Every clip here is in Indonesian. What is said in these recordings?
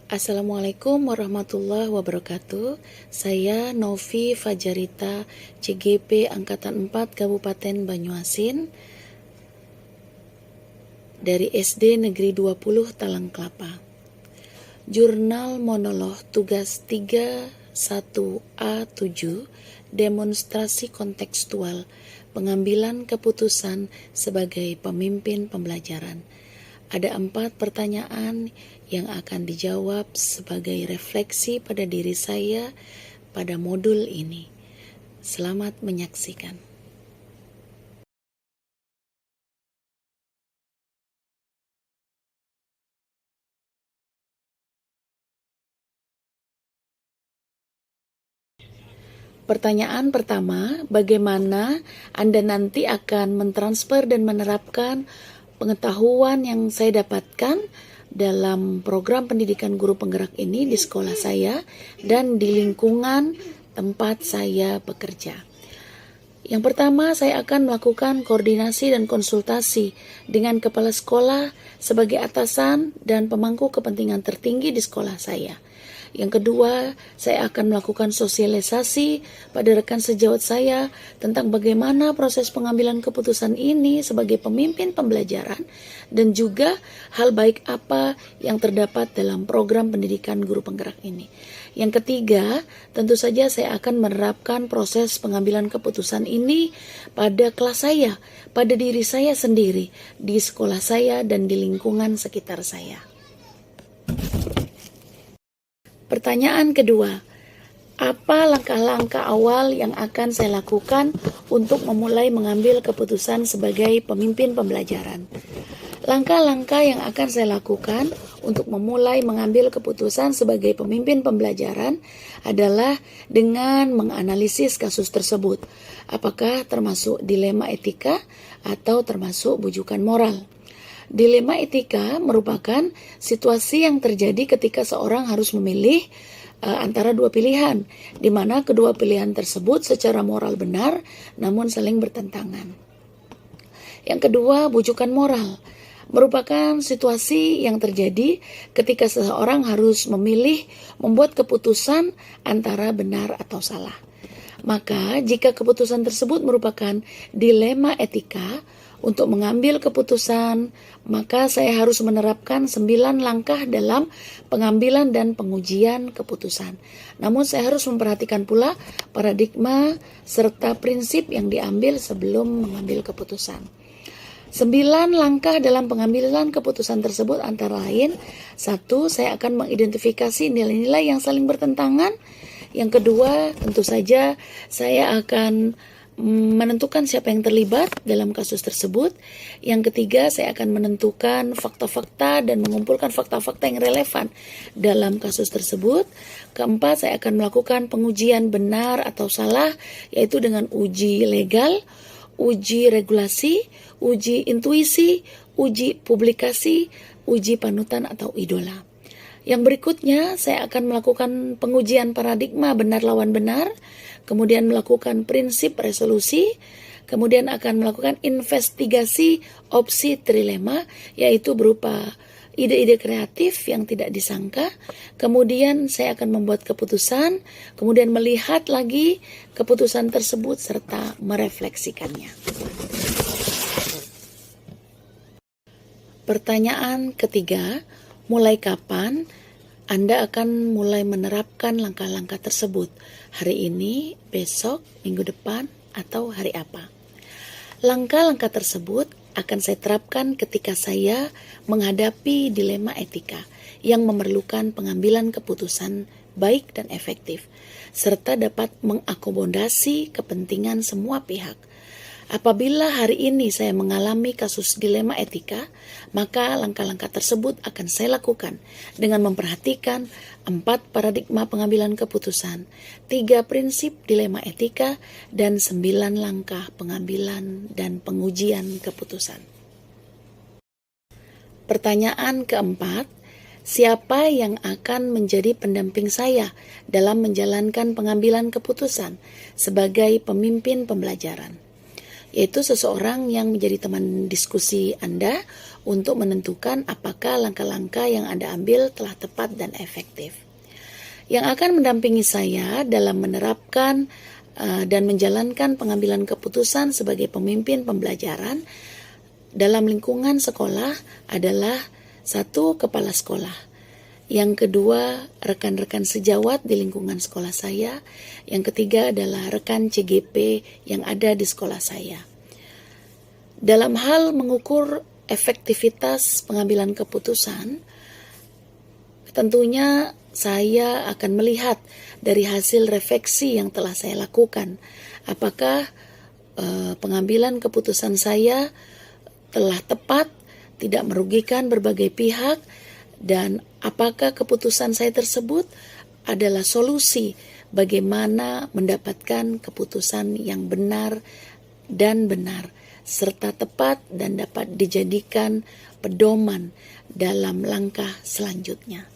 Assalamualaikum warahmatullahi wabarakatuh. Saya Novi Fajarita, CGP Angkatan 4 Kabupaten Banyuasin dari SD Negeri 20 Talang Kelapa. Jurnal monolog tugas 31A7, demonstrasi kontekstual pengambilan keputusan sebagai pemimpin pembelajaran. Ada 4 pertanyaan yang akan dijawab sebagai refleksi pada diri saya pada modul ini. Selamat menyaksikan. Pertanyaan pertama, bagaimana Anda nanti akan mentransfer dan menerapkan pengetahuan yang saya dapatkan dalam program pendidikan guru penggerak ini di sekolah saya dan di lingkungan tempat saya bekerja. Yang pertama, saya akan melakukan koordinasi dan konsultasi dengan kepala sekolah sebagai atasan dan pemangku kepentingan tertinggi di sekolah saya. Yang kedua, saya akan melakukan sosialisasi pada rekan sejawat saya tentang bagaimana proses pengambilan keputusan ini sebagai pemimpin pembelajaran dan juga hal baik apa yang terdapat dalam program pendidikan guru penggerak ini. Yang ketiga, tentu saja saya akan menerapkan proses pengambilan keputusan ini pada kelas saya, pada diri saya sendiri, di sekolah saya dan di lingkungan sekitar saya. Pertanyaan kedua, apa langkah-langkah awal yang akan saya lakukan untuk memulai mengambil keputusan sebagai pemimpin pembelajaran? Langkah-langkah yang akan saya lakukan untuk memulai mengambil keputusan sebagai pemimpin pembelajaran adalah dengan menganalisis kasus tersebut. Apakah termasuk dilema etika atau termasuk bujukan moral? Dilema etika merupakan situasi yang terjadi ketika seorang harus memilih antara dua pilihan, di mana kedua pilihan tersebut secara moral benar, namun saling bertentangan. Yang kedua, bujukan moral merupakan situasi yang terjadi ketika seseorang harus memilih membuat keputusan antara benar atau salah. Maka, jika keputusan tersebut merupakan dilema etika, untuk mengambil keputusan, maka saya harus menerapkan 9 langkah dalam pengambilan dan pengujian keputusan. Namun saya harus memperhatikan pula paradigma serta prinsip yang diambil sebelum mengambil keputusan. 9 langkah dalam pengambilan keputusan tersebut antara lain, 1, saya akan mengidentifikasi nilai-nilai yang saling bertentangan. Yang kedua, tentu saja saya akan menentukan siapa yang terlibat dalam kasus tersebut. Yang ketiga, saya akan menentukan fakta-fakta dan mengumpulkan fakta-fakta yang relevan dalam kasus tersebut. Keempat, saya akan melakukan pengujian benar atau salah, yaitu dengan uji legal, uji regulasi, uji intuisi, uji publikasi, uji panutan atau idola. Yang berikutnya, saya akan melakukan pengujian paradigma benar lawan benar, kemudian melakukan prinsip resolusi, kemudian akan melakukan investigasi opsi trilema, yaitu berupa ide-ide kreatif yang tidak disangka. Kemudian saya akan membuat keputusan, kemudian melihat lagi keputusan tersebut serta merefleksikannya. Pertanyaan ketiga, mulai kapan Anda akan mulai menerapkan langkah-langkah tersebut? Hari ini, besok, minggu depan, atau hari apa? Langkah-langkah tersebut akan saya terapkan ketika saya menghadapi dilema etika yang memerlukan pengambilan keputusan baik dan efektif, serta dapat mengakomodasi kepentingan semua pihak. Apabila hari ini saya mengalami kasus dilema etika, maka langkah-langkah tersebut akan saya lakukan dengan memperhatikan 4 paradigma pengambilan keputusan, 3 prinsip dilema etika, dan 9 langkah pengambilan dan pengujian keputusan. Pertanyaan keempat, siapa yang akan menjadi pendamping saya dalam menjalankan pengambilan keputusan sebagai pemimpin pembelajaran? yaitu seseorang yang menjadi teman diskusi Anda untuk menentukan apakah langkah-langkah yang Anda ambil telah tepat dan efektif. Yang akan mendampingi saya dalam menerapkan dan menjalankan pengambilan keputusan sebagai pemimpin pembelajaran dalam lingkungan sekolah adalah satu, kepala sekolah. Yang kedua, rekan-rekan sejawat di lingkungan sekolah saya. Yang ketiga adalah rekan CGP yang ada di sekolah saya. Dalam hal mengukur efektivitas pengambilan keputusan, tentunya saya akan melihat dari hasil refleksi yang telah saya lakukan. Apakah pengambilan keputusan saya telah tepat, tidak merugikan berbagai pihak, dan apakah keputusan saya tersebut adalah solusi bagaimana mendapatkan keputusan yang benar dan benar, serta tepat dan dapat dijadikan pedoman dalam langkah selanjutnya.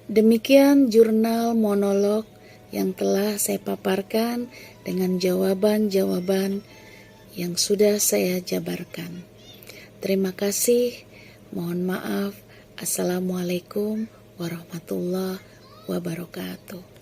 Demikian jurnal monolog yang telah saya paparkan dengan jawaban-jawaban yang sudah saya jabarkan. Terima kasih, mohon maaf. Assalamualaikum warahmatullahi wabarakatuh.